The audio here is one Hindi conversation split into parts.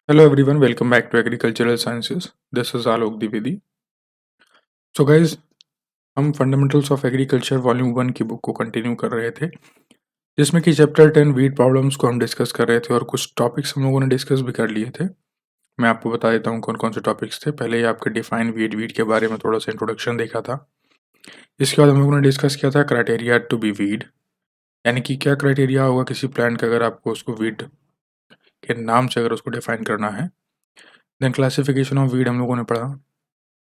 Hello everyone, welcome back to Agricultural Sciences. This is Alok Dwivedi. So guys, हम फंडामेंटल्स ऑफ एग्रीकल्चर वॉल्यूम 1 की बुक को कंटिन्यू कर रहे थे, जिसमें कि चैप्टर 10 वीड प्रॉब्लम्स को हम डिस्कस कर रहे थे और कुछ टॉपिक्स हम लोगों ने डिस्कस भी कर लिए थे। मैं आपको बता देता हूँ कौन कौन से टॉपिक्स थे। पहले ही आपके डिफाइन वीड के बारे में थोड़ा सा इंट्रोडक्शन देखा था। इसके बाद हम लोगों ने डिस्कस किया था क्राइटेरिया टू बी वीड, यानी कि क्या क्राइटेरिया होगा किसी प्लांट का अगर आपको उसको वीड के नाम से अगर उसको डिफाइन करना है। देन क्लासिफिकेशन ऑफ वीड हम लोगों ने पढ़ा,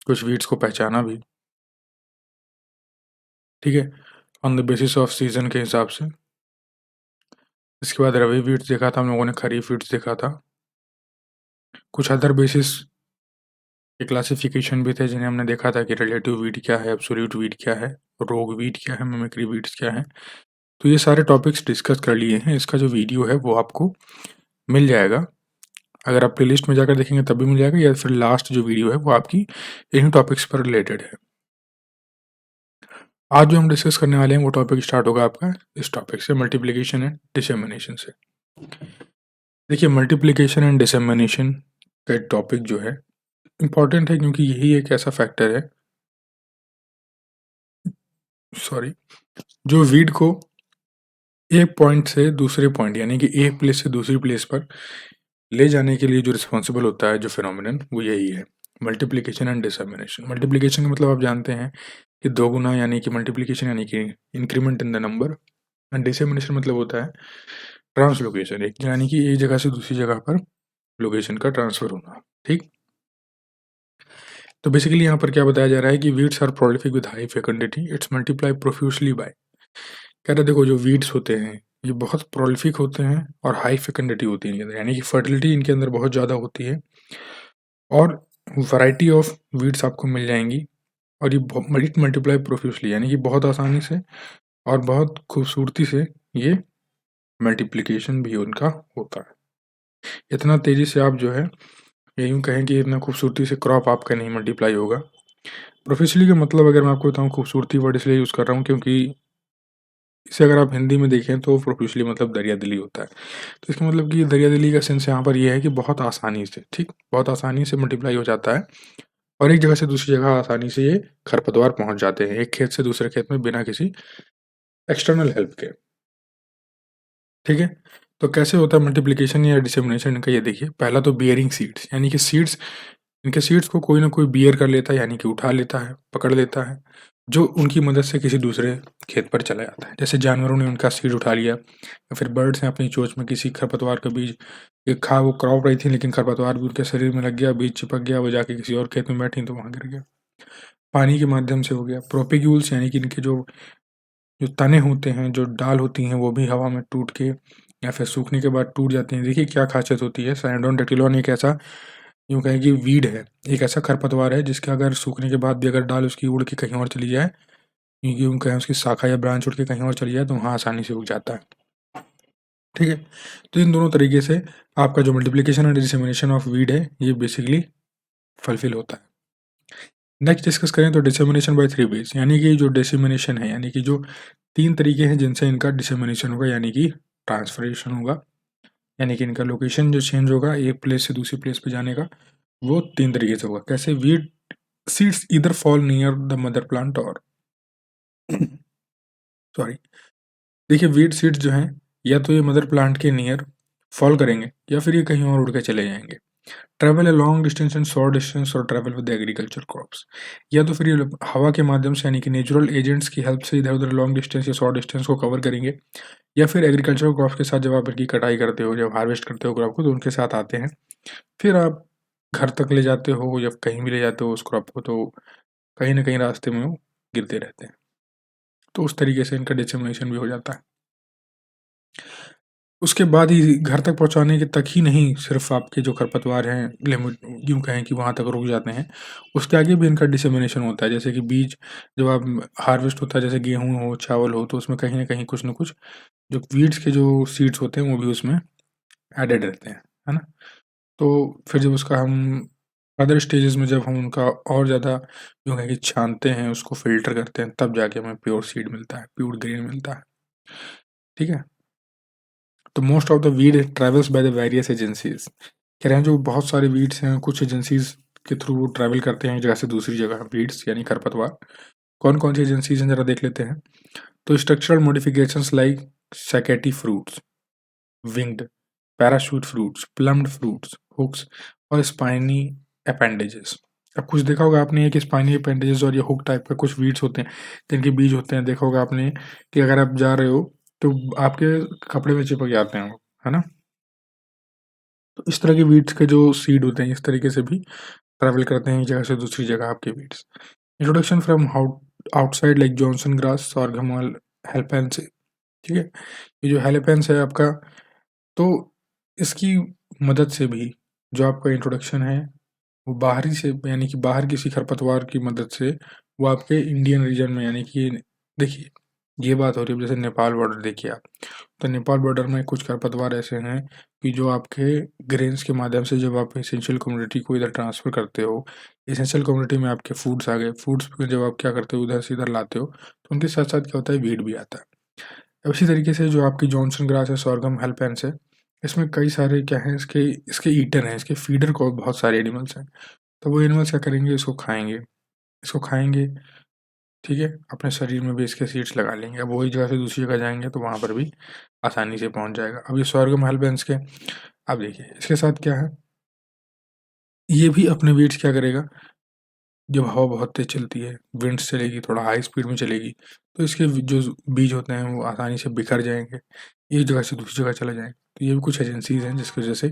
कुछ वीड्स को पहचाना भी, ठीक है, on the basis off season के हिसाब से। इसके बाद रबी वीड्स देखा था हम लोगों ने, खरीफ वीड्स देखा था, कुछ अदर बेसिस के क्लासिफिकेशन भी थे जिन्हें हमने देखा था कि रिलेटिव वीड क्या है, एब्सोल्यूट वीड क्या है, रोग वीड क्या है, मिमिक्री वीड्स क्या है। तो ये सारे टॉपिक्स डिस्कस कर लिए हैं। इसका जो वीडियो है वो आपको मिल जाएगा, अगर आप प्लेलिस्ट में जाकर देखेंगे तब भी मिल जाएगा, या फिर लास्ट जो वीडियो है वो आपकी इन्हीं टॉपिक्स पर रिलेटेड है। आज जो हम डिस्कस करने वाले हैं वो टॉपिक स्टार्ट होगा आपका इस टॉपिक से, मल्टीप्लिकेशन एंड डिसेमिनेशन से। देखिए, मल्टीप्लिकेशन एंड डिसेमिनेशन का टॉपिक जो है इम्पॉर्टेंट है, क्योंकि यही एक ऐसा फैक्टर है, सॉरी, जो वीड को एक पॉइंट से दूसरे पॉइंट यानी कि एक प्लेस से दूसरी प्लेस पर ले जाने के लिए जो रिस्पॉन्सिबल होता है, जो फिनोमिनन, वो यही है, मल्टीप्लिकेशन एंड डिसेमिनेशन। मल्टीप्लिकेशन का मतलब आप जानते हैं कि दो गुना, यानी कि मल्टीप्लिकेशन यानी कि increment in the number, and dissemination मतलब होता है ट्रांसलोकेशन, एक यानी कि एक जगह से दूसरी जगह पर लोकेशन का ट्रांसफर होना। ठीक, तो बेसिकली यहाँ पर क्या बताया जा रहा है कि weeds are prolific with high fecundity, its multiply profusely by. कह रहे देखो, जो वीड्स होते हैं ये बहुत प्रोलिफिक होते हैं और हाई फेकंडिटी होती है इनके अंदर, यानी कि फर्टिलिटी इनके अंदर बहुत ज़्यादा होती है, और वैरायटी ऑफ वीड्स आपको मिल जाएंगी, और ये मल्टीप्लाई प्रोफ्यूसली यानी कि बहुत आसानी से और बहुत खूबसूरती से ये मल्टीप्लिकेशन भी उनका होता है। इतना तेज़ी से आप जो है, या यूँ कहें कि इतना खूबसूरती से क्रॉप आपका नहीं मल्टीप्लाई होगा। प्रोफेशनली का मतलब अगर मैं आपको बताऊँ, खूबसूरती वर्ड इसलिए यूज़ कर रहा हूँ क्योंकि इसे अगर आप हिंदी में देखें तो प्रोफेशनली मतलब दरिया दिली होता है। तो इसका मतलब कि दरिया दिली का सेंस यहाँ पर ये है कि बहुत आसानी से, ठीक, बहुत आसानी से मल्टीप्लाई हो जाता है, और एक जगह से दूसरी जगह आसानी से ये खरपतवार पहुँच जाते हैं, एक खेत से दूसरे खेत में बिना किसी एक्सटर्नल हेल्प के। ठीक है, तो कैसे होता है मल्टीप्लिकेशन या डिसेमिनेशन इनका, ये देखिए। पहला तो बियरिंग सीड्स, यानी कि सीड्स, इनके सीड्स को कोई ना कोई बियर कर लेता है, यानी कि उठा लेता है, पकड़ लेता है, जो उनकी मदद से किसी दूसरे खेत पर चला जाता है। जैसे जानवरों ने उनका सीड उठा लिया, या फिर बर्ड्स ने अपनी चोंच में किसी खरपतवार का बीज, एक खा वो क्रॉप रही थी लेकिन खरपतवार भी उनके शरीर में लग गया, बीज चिपक गया, वो जाके किसी और खेत में बैठी तो वहाँ गिर गया। पानी के माध्यम से हो गया। प्रोपेग्यूल्स, यानी कि इनके जो जो तने होते हैं, जो डाल होती हैं, वो भी हवा में टूट के या फिर सूखने के बाद टूट जाती हैं। देखिए क्या खासियत होती है। साइनोडोन डेक्टिलॉन एक ऐसा, यूँ कहें कि वीड है, एक ऐसा खरपतवार है जिसके अगर सूखने के बाद भी अगर डाल उसकी उड़ के कहीं और चली जाए, यूँ कहें उसकी शाखा या ब्रांच उड़ के कहीं और चली जाए, तो वहाँ आसानी से उग जाता है। ठीक है, तो इन दोनों तरीके से आपका जो multiplication and dissemination of weed है ये बेसिकली फुलफिल होता है। नेक्स्ट डिस्कस करें तो डिसेमिनेशन बाय थ्री वेज, यानी कि जो डिसेमिनेशन है, यानी कि जो तीन तरीके हैं जिनसे इनका डिसेमिनेशन होगा, यानी कि ट्रांसफरेशन होगा, यानी कि इनका लोकेशन जो चेंज होगा एक प्लेस से दूसरी प्लेस पे जाने का, वो तीन तरीके से होगा। कैसे? वीड सीड्स इधर fall near the mother plant, और सॉरी, देखिए वीड सीड्स जो हैं या तो ये मदर प्लांट के नियर फॉल करेंगे, या फिर ये कहीं और उड़ के चले जाएंगे। Travel a long distance and short distance, और ट्रैवल विद एग्रीकल्चर क्रॉप्स, या तो फिर ये हवा के माध्यम से यानी कि नेचुरल एजेंट्स की हेल्प से इधर उधर लॉन्ग डिस्टेंस या शॉर्ट डिस्टेंस को कवर करेंगे, या फिर एग्रीकल्चर क्रॉप्स के साथ जब आप इनकी कटाई करते हो, जब हार्वेस्ट करते हो क्रॉप को, तो उनके साथ आते हैं, फिर आप घर तक ले जाते हो या कहीं भी ले जाते हो उस क्रॉप को, तो कहीं ना कहीं रास्ते में वो गिरते रहते हैं। तो उस तरीके से इनका डिसेमिनेशन भी हो जाता है। उसके बाद ही घर तक पहुँचाने के तक ही नहीं, सिर्फ़ आपके जो खरपतवार हैं लिमिट, यूँ कहें कि वहाँ तक रुक जाते हैं, उसके आगे भी इनका डिसेमिनेशन होता है। जैसे कि बीज जब आप हार्वेस्ट होता है, जैसे गेहूँ हो, चावल हो, तो उसमें कहीं न कहीं कुछ न कुछ जो वीड्स के जो सीड्स होते हैं वो भी उसमें एडेड रहते हैं, है ना? तो फिर जब उसका हम अदर स्टेजेस में जब हम उनका और ज़्यादा यूँ कहें कि छानते हैं, उसको फ़िल्टर करते हैं, तब जाके हमें प्योर सीड मिलता है, प्योर ग्रेन मिलता है। ठीक है? तो most of the weed travels by the various agencies, कह रहे हैं जो बहुत सारे वीड्स हैं कुछ एजेंसीज के थ्रू वो ट्रैवल करते हैं एक जगह से दूसरी जगह, वीड्स यानी खरपतवार। कौन कौन सी एजेंसीज हैं जरा देख लेते हैं। तो structural modifications like saccate fruits, winged, parachute fruits, plumed fruits, hooks और स्पाइनी अपेंडेजेस। अब कुछ देखा होगा आपने एक स्पाइनी अपेंडेजेस और ये हुक टाइप के कुछ वीड्स होते हैं जिनके बीज होते हैं, देखा होगा आपने कि अगर आप जा रहे हो तो आपके कपड़े में चिपक जाते हैं वो, है ना। तो इस तरह के वीड्स के जो सीड होते हैं इस तरीके से भी ट्रैवल करते हैं एक जगह से दूसरी जगह आपके weeds. Introduction from outside like Johnson grass, sorghum और हेल्पेंस। ठीक है, ये जो हेल्पेंस है आपका, तो इसकी मदद से भी जो आपका इंट्रोडक्शन है वो बाहरी से यानी कि बाहर किसी खरपतवार की मदद से वो आपके इंडियन रीजन में, यानी कि देखिए ये बात हो रही है, जैसे नेपाल बॉर्डर देखिए आप, तो नेपाल बॉर्डर में कुछ खरपतवार ऐसे हैं कि जो आपके ग्रेन्स के माध्यम से जब आप एसेंशियल कम्युनिटी को इधर ट्रांसफ़र करते हो, एसेंशियल कम्युनिटी में आपके फूड्स आ गए, फूड्स में जब आप क्या करते हो उधर से इधर लाते हो, तो उनके साथ साथ क्या होता है वीड भी आता है। अब इसी तरीके से जो आपकी जॉनसन ग्रास है, सॉर्गम हेल्पेंस है, इसमें कई सारे क्या हैं, इसके इसके ईटर हैं, इसके फीडर को बहुत सारे एनिमल्स हैं। तो वो एनिमल्स क्या करेंगे, इसको खाएंगे, ठीक है, अपने शरीर में भी इसके सीड्स लगा लेंगे। अब वही जगह से दूसरी जगह जाएंगे तो वहाँ पर भी आसानी से पहुँच जाएगा। अब ये सॉर्गम हेल्पेंस के, अब देखिए इसके साथ क्या है, ये भी अपने वेट्स क्या करेगा, जब हवा बहुत तेज चलती है, विंड्स चलेगी, थोड़ा हाई स्पीड में चलेगी, तो इसके जो बीज होते हैं वो आसानी से बिखर जाएंगे, एक जगह से दूसरी जगह चले जाएंगे। तो ये भी कुछ एजेंसीज हैं जिसकी वजह से,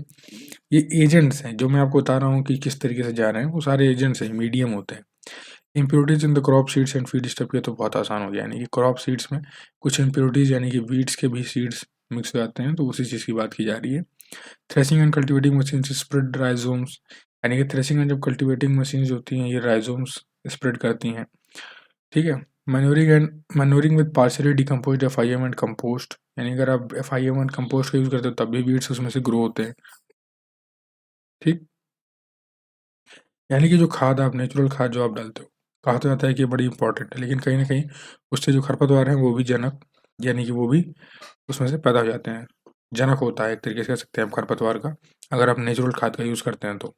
ये एजेंट्स हैं जो मैं आपको बता रहा हूँ कि किस तरीके से जा रहे हैं, वो सारे एजेंट्स हैं, मीडियम होते हैं। Impurities in the crop seeds and feed stuff, ये तो बहुत आसान हो गया, यानी कि क्रॉप सीड्स में कुछ इम्प्योरिटीज यानी कि वीड्स के भी सीड्स मिक्स हो जाते हैं, तो उसी चीज़ की बात की जा रही है। Threshing and cultivating machine spread rhizomes, यानी कि थ्रेसिंग एंड जब कल्टिवेटिंग मशीन होती हैं ये राइजोम्स स्प्रेड करती हैं, ठीक है। Manuring with partially decomposed FIM and compost, यानी अगर आप एफआईएम एंड कंपोस्ट का यूज़ करते हो तब भी वीड्स उसमें से ग्रो होते हैं, ठीक। यानी कि जो खाद आप नेचुरल खाद जो आप डालते हो, कहा तो जाता है कि ये बड़ी इंपॉर्टेंट है, लेकिन कहीं ना कहीं उससे जो खरपतवार हैं वो भी जनक, यानी कि वो भी उसमें से पैदा हो जाते हैं, जनक होता है एक तरीके से कह सकते हैं आप खरपतवार का, अगर आप नेचुरल खाद का यूज़ करते हैं तो।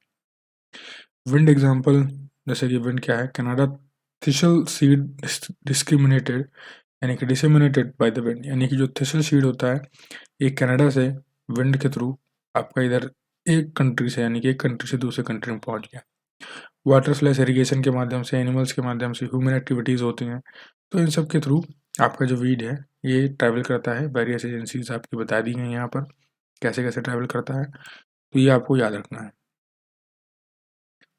विंड एग्जाम्पल, जैसे कि विंड क्या है, कनाडा थिसल सीड डिस्क्रिमिनेटेड, यानी कि डिसेमिनेटेड बाय द विंड, यानी कि जो थिसल सीड होता है ये कनाडा से विंड के थ्रू आपका इधर एक कंट्री से, यानी कि एक कंट्री से दूसरे कंट्री में पहुंच गया। वाटर स्लैश इरीगेशन के माध्यम से, एनिमल्स के माध्यम से, ह्यूमन एक्टिविटीज़ होती हैं, तो इन सब के थ्रू आपका जो वीड है ये ट्रैवल करता है। वेरियस एजेंसीज आपकी बता दी हैं यहाँ पर कैसे कैसे ट्रैवल करता है, तो ये आपको याद रखना है।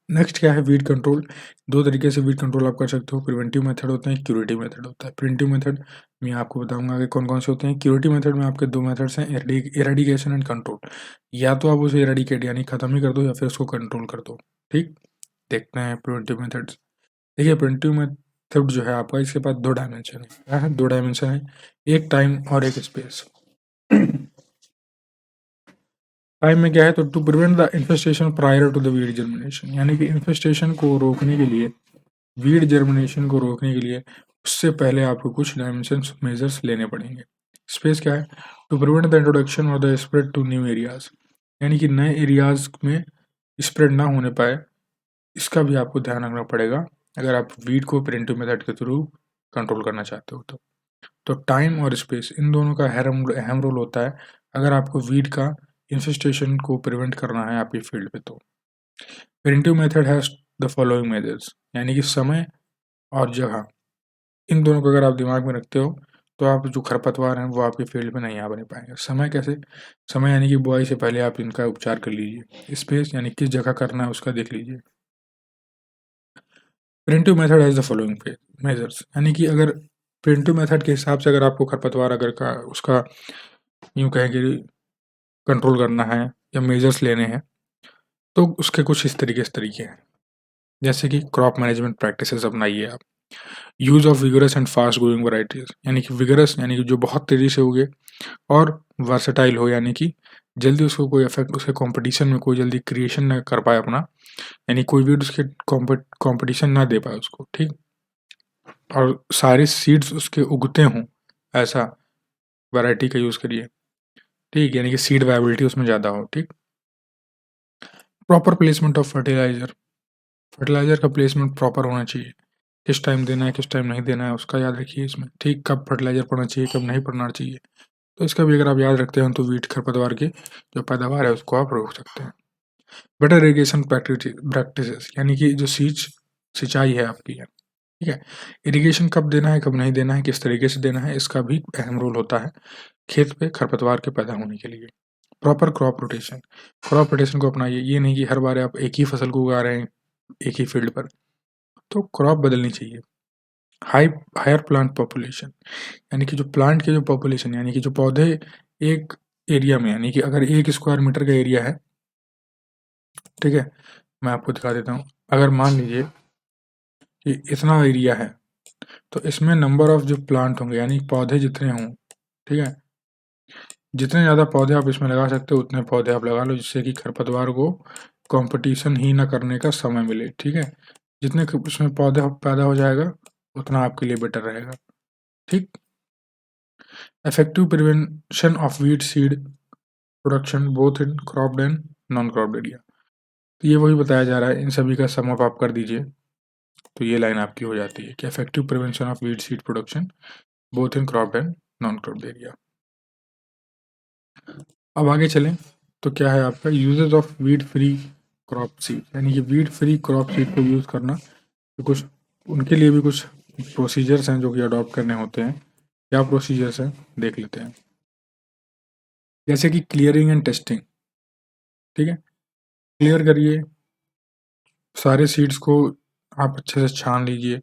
नेक्स्ट क्या है, वीड कंट्रोल। दो तरीके से वीड कंट्रोल आप कर सकते हो, प्रिवेंटिव मेथड होता है, क्यूरेटिव मेथड होता है। प्रिवेंटिव मेथड मैं आपको बताऊंगा कि कौन कौन से होते हैं। क्यूरेटिव मेथड में आपके दो मेथड्स हैं, इरेडिकेशन एंड कंट्रोल। या तो आप उसे इरेडिकेट यानी खत्म ही कर दो या फिर उसको कंट्रोल कर दो, ठीक। देखते हैं प्रिवेंटिव मेथड्स। देखिए प्रिवेंटिव मेथड जो है आपका, इसके पास दो डायमेंशन है। क्या है, दो डायमेंशन है, एक टाइम और एक स्पेस। टाइम में क्या है, तो to prevent the infestation prior to the weed germination, यानी कि इन्फेस्टेशन को रोकने के लिए, वीड जर्मिनेशन को रोकने के लिए उससे पहले आपको कुछ डायमेंशन मेजर्स लेने पड़ेंगे। स्पेस क्या है, टू प्रिवेंट द इंट्रोडक्शन और the spread to new areas, यानी कि नए एरियाज में स्प्रेड ना होने पाए, इसका भी आपको ध्यान रखना पड़ेगा अगर आप वीड को प्रिवेंटिव मेथड के थ्रू कंट्रोल करना चाहते हो तो टाइम और स्पेस इन दोनों का अहम रोल होता है अगर आपको वीड का इन्फेस्टेशन को प्रिवेंट करना है आपकी फील्ड पे। तो preventive method has the following measures, यानी कि समय और जगह, इन दोनों को अगर आप दिमाग में रखते हो तो आप जो खरपतवार हैं वो आपके फील्ड में नहीं आ बने पाएंगे। समय कैसे, समय यानी कि बुआई से पहले आप इनका उपचार कर लीजिए। स्पेस यानी किस जगह करना है उसका देख लीजिए। Preventive method has the following measures, यानी कि अगर प्रिवेंटिव मेथड के हिसाब से अगर आपको खरपतवार अगर का उसका यूँ कहें कि कंट्रोल करना है या मेजर्स लेने हैं, तो उसके कुछ इस तरीके हैं, जैसे कि क्रॉप मैनेजमेंट प्रैक्टिसेस अपनाइए आप। Use of vigorous and fast growing varieties, यानी कि विगरस यानी कि जो बहुत तेज़ी से उगे, और वर्सेटाइल हो यानी कि जल्दी उसको कोई इफेक्ट, उसके कंपटीशन में कोई जल्दी क्रिएशन ना कर पाए अपना, यानी कोई भी उसके कंपटीशन ना दे पाए उसको, ठीक। और सारे सीड्स उसके उगते हों, ऐसा वैरायटी का यूज़ करिए, ठीक, यानी कि सीड वायबिलिटी उसमें ज़्यादा हो, ठीक। Proper placement of fertiliser, fertiliser का प्लेसमेंट प्रॉपर होना चाहिए, किस टाइम देना है किस टाइम नहीं देना है उसका याद रखिए इसमें, ठीक, कब फर्टिलाइजर पड़ना चाहिए कब नहीं पड़ना चाहिए, तो इसका भी अगर आप याद रखते हैं तो वीट खरपतवार की जो पैदावार है उसको आप रोक सकते हैं। बेटर इरीगेशन प्रैक्टिसेस, यानी कि जो सिंचाई है आपकी है, ठीक है, इरिगेशन कब देना है कब नहीं देना है किस तरीके से देना है, इसका भी अहम रोल होता है खेत पे खरपतवार के पैदा होने के लिए। Proper crop rotation, crop rotation को अपनाइए, ये नहीं कि हर बार आप एक ही फसल को उगा रहे हैं एक ही फील्ड पर, तो क्रॉप बदलनी चाहिए। हायर प्लांट पॉपुलेशन, यानी कि जो प्लांट के जो पॉपुलेशन यानी कि जो पौधे एक एरिया में, यानी कि अगर 1 स्क्वायर मीटर का एरिया है, ठीक है, मैं आपको दिखा देता हूँ, अगर मान लीजिए कि इतना एरिया है तो इसमें नंबर ऑफ जो प्लांट होंगे यानी पौधे जितने हों, ठीक है, जितने ज़्यादा पौधे आप इसमें लगा सकते हो उतने पौधे आप लगा लो, जिससे कि खरपतवार को कंपटीशन ही ना करने का समय मिले, ठीक है, जितने उसमें पौधे पैदा हो जाएगा उतना आपके लिए बेटर रहेगा, ठीक। Effective prevention of weed seed production both in cropped and non cropped area, तो ये वही बताया जा रहा है, इन सभी का सम अप आप कर दीजिए तो ये लाइन आपकी हो जाती है कि effective prevention of weed seed production both in cropped and non cropped area. अब आगे चलें तो क्या है आपका uses of weed free crop seed, यानी कि वीड फ्री क्रॉप सीड को यूज़ करना, तो कुछ उनके लिए भी कुछ प्रोसीजर्स हैं जो कि अडॉप्ट करने होते हैं। क्या प्रोसीजर्स हैं देख लेते हैं, जैसे कि क्लियरिंग एंड टेस्टिंग, ठीक है, क्लियर करिए सारे सीड्स को, आप अच्छे से छान लीजिए,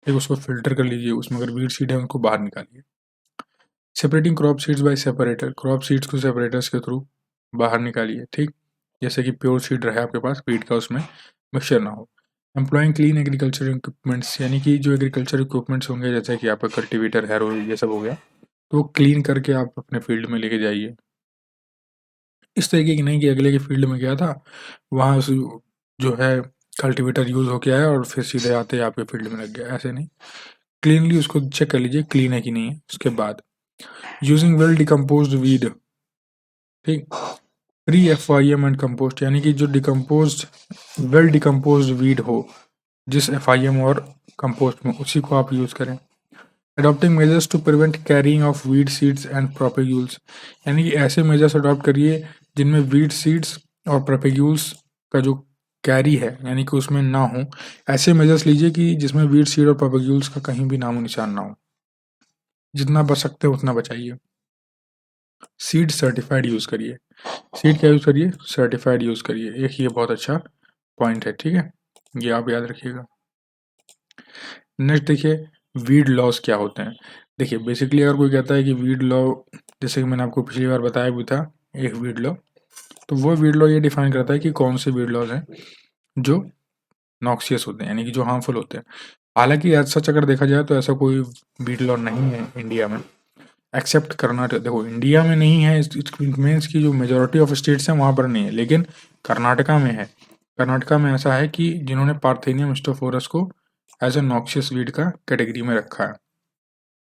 फिर उसको फिल्टर कर लीजिए, उसमें अगर वीड सीड है उनको बाहर निकालिए। Separating crop seeds by separator, crop seeds को सेपरेटर्स के थ्रू बाहर निकालिए, ठीक, जैसे कि प्योर सीड रहे आपके पास, वीड का उसमें मिक्सचर ना हो। एम्प्लॉइंग क्लीन एग्रीकल्चर इक्विपमेंट्स, यानी कि जो एग्रीकल्चर इक्विपमेंट्स होंगे जैसे कि आपका कल्टीवेटर हैरो ये सब हो गया, तो वो क्लीन करके आप अपने फील्ड में लेके जाइए। इस तरीके की नहीं कि अगले के फील्ड में गया था, वहाँ जो है कल्टीवेटर यूज़ होके आया और फिर सीधे आते ही आपके फील्ड में लग गया, ऐसे नहीं, क्लीनली उसको चेक कर लीजिए क्लीन है कि नहीं है। उसके बाद यूजिंग वेल डिकम्पोज्ड वीड, ठीक, प्री FIM एंड कंपोस्ट, यानी कि जो वेल डिकम्पोज्ड वीड हो जिस FIM और कंपोस्ट में, उसी को आप यूज़ करें। Adopting measures to prevent carrying of weed seeds and propagules, यानी कि ऐसे मेजर्स अडॉप्ट करिए जिनमें वीड सीड्स और प्रोपेग्यूल्स का जो कैरी है यानी कि उसमें ना हो, ऐसे मेजर्स लीजिए कि जिसमें वीड सीड और प्रोपेग्यूल्स का कहीं भी नामो निशान ना हो, जितना बच सकते हैं उतना बचाइए। सीड सर्टिफाइड यूज़ करिए, सीड क्या यूज़ करिए, सर्टिफाइड यूज़ करिए, एक ये बहुत अच्छा पॉइंट है, ठीक है, ये आप याद रखिएगा। नेक्स्ट देखिए वीड लॉस क्या होते हैं। देखिए बेसिकली अगर कोई कहता है कि वीड लॉ, जैसे कि मैंने आपको पिछली बार बताया भी था एक वीड लॉ, तो वो वीड लॉ ये डिफाइन करता है कि कौन से वीड लॉज हैं जो नॉक्सियस होते हैं यानी कि जो हार्मफुल होते हैं। हालांकि एज सच अगर देखा जाए तो ऐसा कोई वीड लॉ नहीं है इंडिया में, एक्सेप्ट कर्नाटक, देखो इंडिया में नहीं है, मीन्स की जो मेजोरिटी ऑफ स्टेट्स हैं वहाँ पर नहीं है, लेकिन कर्नाटका में है। कर्नाटका में ऐसा है कि जिन्होंने पार्थेनियम स्टोफोरस को एज ए नॉक्सियस वीड का कैटेगरी में रखा है,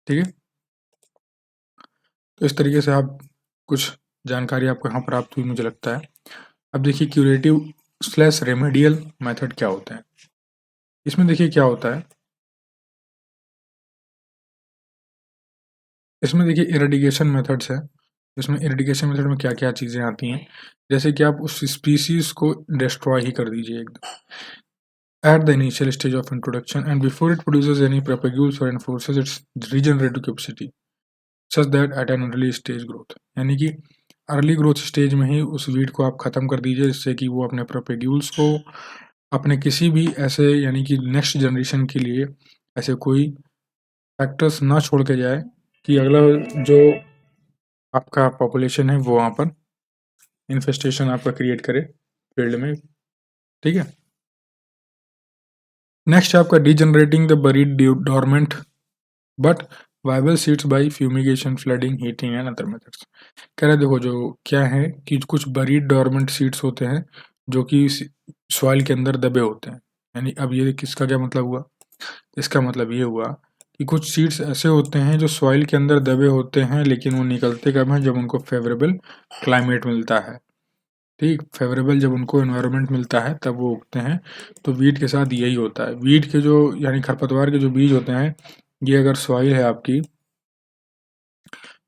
ठीक है, तो इस तरीके से आप कुछ जानकारी आपको यहाँ प्राप्त हुई मुझे लगता है। अब देखिए क्यूरेटिव स्लैश रेमेडियल मेथड क्या होते हैं। इसमें देखिए क्या होता है, इसमें देखिए इरेडिकेशन मेथड्स है, इसमें इरेडिकेशन मेथड में क्या क्या चीज़ें आती हैं, जैसे कि आप उस स्पीसीज को डिस्ट्रॉय ही कर दीजिए एकदम at the initial stage of introduction and before it produces any propagules और enforces its regenerative capacity such that at an early stage growth, यानी कि अर्ली ग्रोथ स्टेज में ही उस वीड को आप ख़त्म कर दीजिए जिससे कि वो अपने प्रोपेग्यूल्स को अपने किसी भी ऐसे यानी कि नेक्स्ट जनरेशन के लिए ऐसे कोई फैक्टर्स ना छोड़ के जाए कि अगला जो आपका पॉपुलेशन है वो वहाँ पर इन्फेस्टेशन आपका क्रिएट करे फील्ड में, ठीक है। नेक्स्ट आपका degenerating the buried dormant but viable seeds by fumigation flooding heating and other methods. कह रहे देखो जो क्या है कि कुछ बरीड डॉर्मेंट सीड्स होते हैं जो कि सॉइल के अंदर दबे होते हैं, यानी अब ये किसका क्या मतलब हुआ, इसका मतलब ये हुआ कि कुछ सीड्स ऐसे होते हैं जो सॉइल के अंदर दबे होते हैं लेकिन वो निकलते कब हैं, जब उनको फेवरेबल क्लाइमेट मिलता है, ठीक, फेवरेबल जब उनको एनवायरनमेंट मिलता है तब वो उगते हैं। तो वीट के साथ यही होता है। वीट के जो यानी खरपतवार के जो बीज होते हैं, ये अगर सॉइल है आपकी,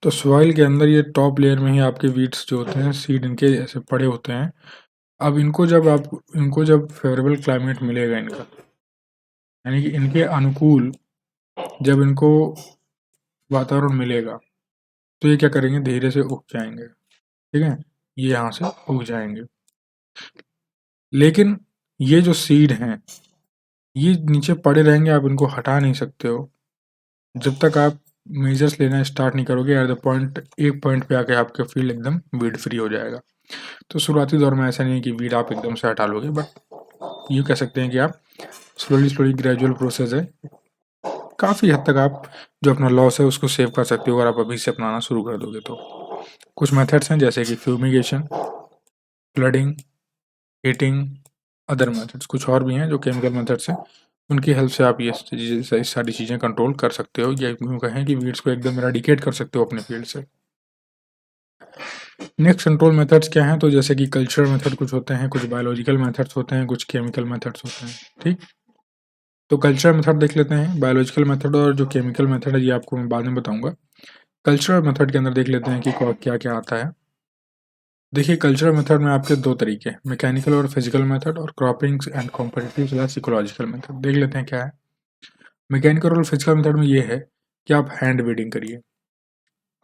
तो सॉइल के अंदर ये टॉप लेयर में ही आपके वीट्स जो होते हैं, सीड इनके ऐसे पड़े होते हैं। अब इनको जब फेवरेबल क्लाइमेट मिलेगा इनका, यानी कि इनके अनुकूल जब इनको वातावरण मिलेगा, तो ये क्या करेंगे, धीरे से उग जाएंगे। ठीक है, ये यहाँ से उग जाएंगे। लेकिन ये जो सीड हैं, ये नीचे पड़े रहेंगे, आप इनको हटा नहीं सकते हो जब तक आप मेजर्स लेना स्टार्ट नहीं करोगे। एट द पॉइंट, एक पॉइंट पे आके आपका फील्ड एकदम वीड फ्री हो जाएगा। तो शुरुआती दौर में ऐसा नहीं है कि वीड आप एकदम से हटा लोगे, बट ये कह सकते हैं कि आप स्लोली ग्रेजुअल प्रोसेस है। काफ़ी हद तक आप जो अपना लॉस है उसको सेव कर सकते हो अगर आप अभी से अपनाना शुरू कर दोगे तो। कुछ मेथड्स हैं जैसे कि fumigation, flooding, heating, other methods कुछ और भी हैं जो केमिकल मेथड्स हैं। उनकी हेल्प से आप ये सारी चीज़ें कंट्रोल कर सकते हो, या यूँ कहें कि वीड्स को एकदम एराडिकेट कर सकते हो अपने फील्ड से। नेक्स्ट कंट्रोल मेथड्स क्या हैं, तो जैसे कि कल्चरल मेथड कुछ होते हैं, कुछ बायोलॉजिकल मेथड्स होते हैं, कुछ केमिकल मेथड्स होते हैं। ठीक, तो कल्चरल मेथड देख लेते हैं। बायोलॉजिकल मेथड और जो केमिकल मेथड है ये आपको मैं बाद में बताऊंगा। कल्चरल मेथड के अंदर देख लेते हैं कि क्या क्या आता है। देखिए, कल्चरल मेथड में आपके दो तरीके हैं, मैकेनिकल और फिजिकल मेथड, और cropping and competitive ecological method. देख लेते हैं क्या है। मैकेनिकल और फिजिकल मेथड में ये है कि आप हैंड वीडिंग करिए,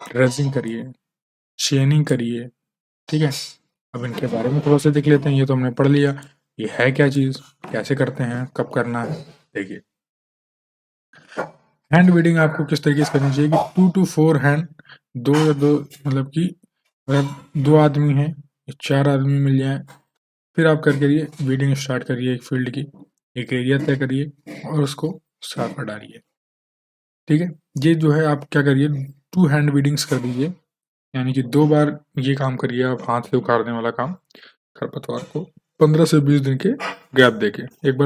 ड्रेसिंग करिए, चेनिंग करिए। ठीक है, अब इनके बारे में थोड़ा सा देख लेते हैं। ये तो हमने पढ़ लिया, ये है क्या चीज़, कैसे करते हैं, कब करना है। देखिए, हैंड वीडिंग आपको किस तरीके से करनी चाहिए कि 2 to 4 हैंड, दो मतलब कि अगर 2 आदमी हैं, 4 आदमी मिल जाएं, फिर आप कर करिए वीडिंग स्टार्ट करिए एक फील्ड की, एक एरिया तय करिए और उसको साफ कर डालिए। ठीक है, ये जो है आप क्या करिए, 2 हैंड वीडिंग्स कर दीजिए, यानी कि 2 बार ये काम करिए आप, हाथ से उखाड़ने वाला काम खरपतवार को 15 से 20 दिन के गैप देके। एक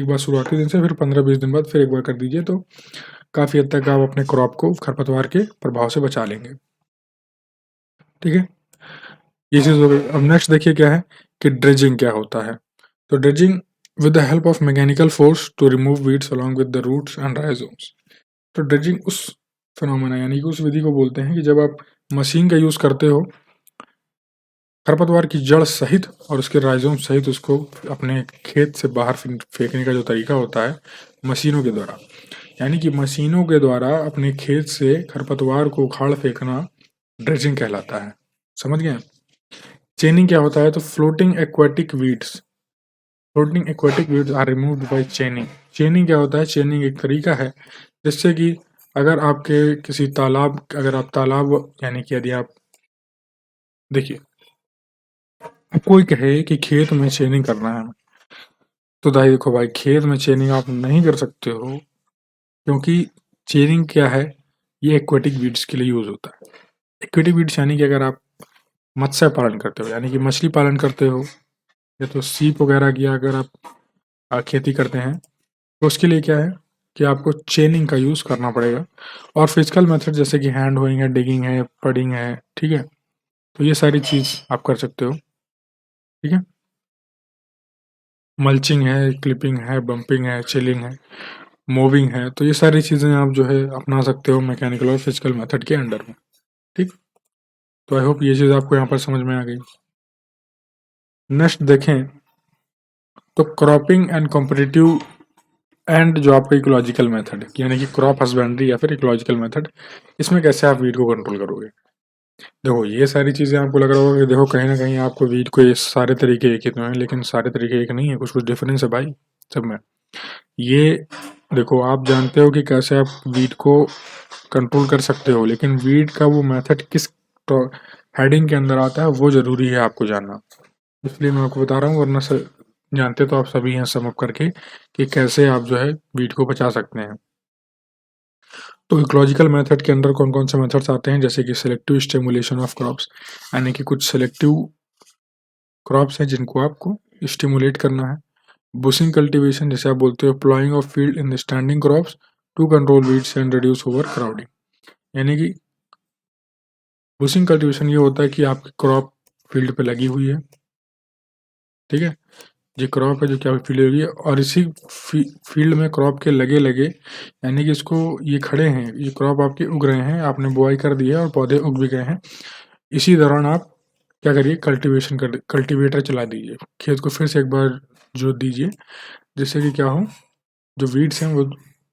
बार शुरुआती दिन से, फिर 15-20 दिन बाद फिर एक बार कर दीजिए, तो काफ़ी हद तक आप अपने क्रॉप को खरपतवार के प्रभाव से बचा लेंगे। ठीक है, ये चीज़ हो गई। अब नेक्स्ट देखिए क्या है कि ड्रेजिंग क्या होता है। तो dredging with the help of mechanical force to remove weeds along with the roots and rhizomes. तो ड्रेजिंग उस फिनोमेना यानी कि उस विधि को बोलते हैं कि जब आप मशीन का यूज़ करते हो खरपतवार की जड़ सहित और उसके राइजोम सहित उसको अपने खेत से बाहर फेंकने का जो तरीका होता है मशीनों के द्वारा, यानी कि मशीनों के द्वारा अपने खेत से खरपतवार को उखाड़ फेंकना ड्रेजिंग कहलाता है। समझ गए। चेनिंग क्या होता है, तो floating aquatic weeds are removed by chaining. Chaining क्या होता है, चेनिंग एक तरीका है जिससे कि अगर आपके किसी तालाब, अगर आप तालाब यानी कि यदि आप देखिए, कोई कहे कि खेत में चेनिंग करना है, तो भाई देखो भाई, खेत में चेनिंग आप नहीं कर सकते हो, क्योंकि चेनिंग क्या है, ये एक्वाटिक वीड्स के लिए यूज होता है। एक्वाटिक वीड्स यानी कि अगर आप मत्स्य पालन करते हो, यानी कि मछली पालन करते हो, या तो सीप वगैरह की अगर आप खेती करते हैं, तो उसके लिए क्या है कि आपको चेनिंग का यूज़ करना पड़ेगा। और फिजिकल मेथड जैसे कि हैंड होइंग है, डिगिंग है, पडिंग है। ठीक है, तो ये सारी चीज़ आप कर सकते हो। ठीक है, मल्चिंग है, क्लिपिंग है, बम्पिंग है, चिलिंग है, मूविंग है, तो ये सारी चीज़ें आप जो है अपना सकते हो मैकेनिकल और फिजिकल मेथड के अंडर में। ठीक, तो आई होप ये चीज़ आपको यहाँ पर समझ में आ गई। नेक्स्ट देखें तो क्रॉपिंग एंड कॉम्पिटिटिव एंड जो आपका इकोलॉजिकल मेथड है, यानी कि क्रॉप हस्बेंड्री या फिर इकोलॉजिकल मेथड, इसमें कैसे आप वीड को कंट्रोल करोगे। देखो, ये सारी चीज़ें आपको लग रहा होगा कि देखो कहीं ना कहीं आपको वीड को ये सारे तरीके एक ही तो हैं, लेकिन सारे तरीके एक नहीं है, कुछ कुछ डिफरेंस है भाई सब में। ये देखो, आप जानते हो कि कैसे आप वीड को कंट्रोल कर सकते हो, लेकिन वीड का वो मेथड किस हेडिंग के अंदर आता है वो ज़रूरी है आपको जानना। इसलिए मैं आपको बता रहा हूँ, वरना जानते तो आप सभी हैं सम अप करके कि कैसे आप जो है वीड को बचा सकते हैं। तो इकोलॉजिकल मेथड के अंदर कौन कौन से मेथड्स आते हैं, जैसे कि सिलेक्टिव स्टिमुलेशन ऑफ क्रॉप्स, यानी कि कुछ सिलेक्टिव क्रॉप्स हैं जिनको आपको स्टिमुलेट करना है। बुशिंग कल्टीवेशन, जैसे आप बोलते हो ploughing of field in the standing crops to control weeds and reduce overcrowding. यानी कि बुशिंग कल्टीवेशन ये होता है कि आपकी क्रॉप फील्ड पे लगी हुई है, ठीक है, ये क्रॉप है जो कि आपकी फील्ड होगी, और इसी फील्ड में क्रॉप के लगे लगे, यानी कि इसको ये खड़े हैं, ये क्रॉप आपके उग रहे हैं, आपने बुआई कर दी है और पौधे उग भी गए हैं। इसी दौरान आप क्या करिए, कल्टीवेटर चला दीजिए, खेत को फिर से एक बार जोत दीजिए, जिससे कि क्या हो, जो वीड्स हैं वो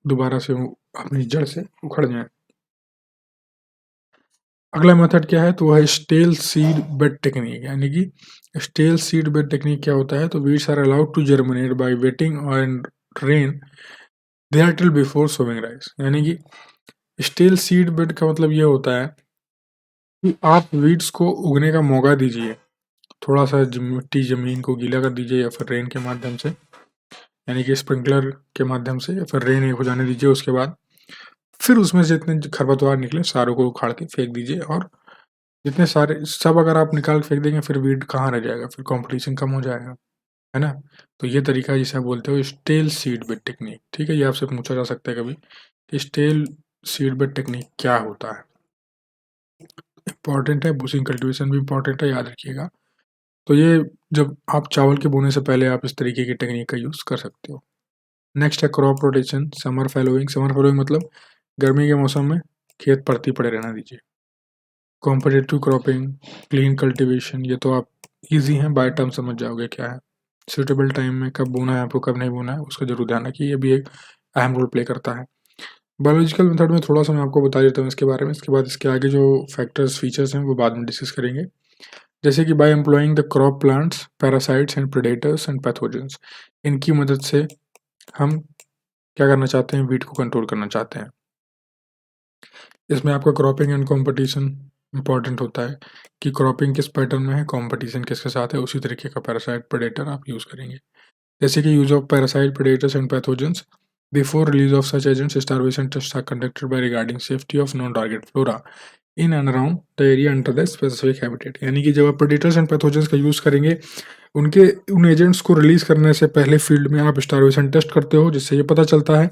दोबारा से अपनी जड़ से उखड़ जाएं। अगला मेथड क्या है, तो वह है स्टेल सीड बेड टेक्निक, यानी कि स्टेल सीड बेड टेक्निक क्या होता है, तो weeds are allowed to germinate by waiting on rain there till before sowing rice. यानी कि स्टेल सीड बेड का मतलब ये होता है कि आप वीड्स को उगने का मौका दीजिए, थोड़ा सा मिट्टी ज़मीन को गीला कर दीजिए, या फिर रेन के माध्यम से, यानी कि स्प्रिंकलर के माध्यम से, या फिर रेन हो जाने दीजिए। उसके बाद फिर उसमें से जितने खरपतवार निकले सारों को उखाड़ के फेंक दीजिए, और जितने सारे सब अगर आप निकाल के फेंक देंगे, फिर वीड कहाँ रह जाएगा, फिर कंपटीशन कम हो जाएगा, है ना। तो ये तरीका जिसे आप बोलते हो स्टेल सीड बेड टेक्निक। ठीक है, ये आपसे पूछा जा सकता है कभी कि स्टेल सीड बेड टेक्निक क्या होता है। इंपॉर्टेंट है, बुशिंग कल्टीवेशन भी इंपॉर्टेंट है, याद रखिएगा। तो ये जब आप चावल के बोने से पहले आप इस तरीके की टेक्निक का यूज़ कर सकते हो। नेक्स्ट है क्रॉप रोटेशन, समर फैलोइंग। समर फैलोइंग मतलब गर्मी के मौसम में खेत परती पड़े रहना दीजिए। कॉम्पिटेटिव क्रॉपिंग, क्लीन कल्टीवेशन, ये तो आप इजी हैं, बाय टर्म समझ जाओगे क्या है। सूटेबल टाइम में कब बोना है आपको, कब नहीं बोना है, उसका जरूर ध्यान रखिए, ये भी एक अहम रोल प्ले करता है। बायोलॉजिकल मेथड में थोड़ा सा मैं आपको बता देता हूँ इसके बारे में, इसके बाद इसके आगे जो फैक्टर्स फीचर्स हैं वो बाद में डिस्कस करेंगे। जैसे कि by employing the crop plants, parasites and predators and pathogens, इनकी मदद से हम क्या करना चाहते हैं, वीट को कंट्रोल करना चाहते हैं। इसमें आपका क्रॉपिंग एंड कंपटीशन इंपॉर्टेंट होता है कि क्रॉपिंग किस पैटर्न में है, कंपटीशन किसके साथ है, उसी तरीके का पैरासाइट प्रेडेटर आप यूज़ करेंगे। जैसे कि use of parasite predators and pathogens before release of such agents, starvation test are conducted by regarding safety of non target flora in and around the area under the specific habitat. यानी कि जब आप प्रेडेटर्स एंड पैथोजेंस का यूज़ करेंगे, उनके उन एजेंट्स को रिलीज करने से पहले फील्ड में आप स्टार्वेशन टेस्ट करते हो, जिससे ये पता चलता है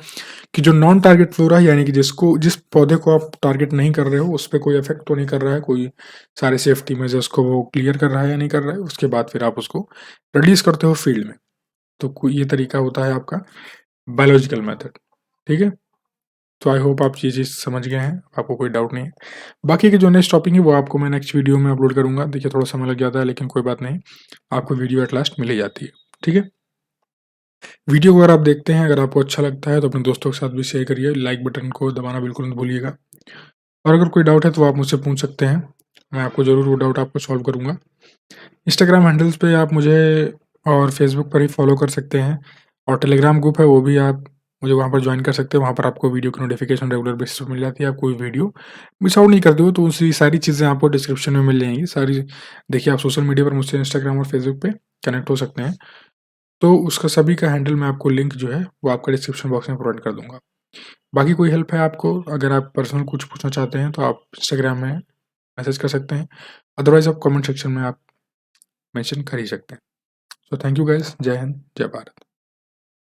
कि जो नॉन टारगेट फ्लोरा है, यानी कि जिस पौधे को आप टारगेट नहीं कर रहे हो उस पर कोई इफेक्ट तो नहीं कर रहा है, कोई सारे सेफ्टी मेजर्स को वो क्लियर कर रहा है या नहीं कर रहा है, उसके बाद फिर आप उसको रिलीज करते हो फील्ड में। तो ये तरीका होता है आपका बायोलॉजिकल मेथड। ठीक है, तो आई होप आप ये चीज़ समझ गए हैं, आपको कोई डाउट नहीं है। बाकी के जो नेक्स्ट टॉपिक है वो आपको मैं नेक्स्ट वीडियो में अपलोड करूंगा। देखिए थोड़ा समय लग जाता है, लेकिन कोई बात नहीं, आपको वीडियो एट लास्ट मिल ही जाती है। ठीक है, वीडियो को अगर आप देखते हैं, अगर आपको अच्छा लगता है तो अपने दोस्तों के साथ भी शेयर करिए, लाइक बटन को दबाना बिल्कुल मत भूलिएगा। और अगर कोई डाउट है तो आप मुझसे पूछ सकते हैं, मैं आपको ज़रूर वो डाउट आपको सॉल्व करूँगा। इंस्टाग्राम हैंडल्स पे आप मुझे और फेसबुक पर ही फॉलो कर सकते हैं, और टेलीग्राम ग्रुप है वो भी आप मुझे वहाँ पर ज्वाइन कर सकते हैं। वहाँ पर आपको वीडियो की नोटिफिकेशन रेगुलर बेसिस पर मिल जाती है, आप कोई वीडियो मिस आउट नहीं करते हो, तो उसी सारी चीज़ें आपको डिस्क्रिप्शन में मिल जाएंगी सारी। देखिए, आप सोशल मीडिया पर मुझसे इंस्टाग्राम और फेसबुक पे कनेक्ट हो सकते हैं, तो उसका सभी का हैंडल मैं आपको लिंक जो है वो आपका डिस्क्रिप्शन बॉक्स में प्रोवाइड कर दूंगा। बाकी कोई हेल्प है आपको, अगर आप पर्सनल कुछ पूछना चाहते हैं तो आप इंस्टाग्राम में मैसेज कर सकते हैं, अदरवाइज आप कमेंट सेक्शन में आप मेंशन कर ही सकते हैं। सो थैंक यू गाइस, जय हिंद, जय भारत।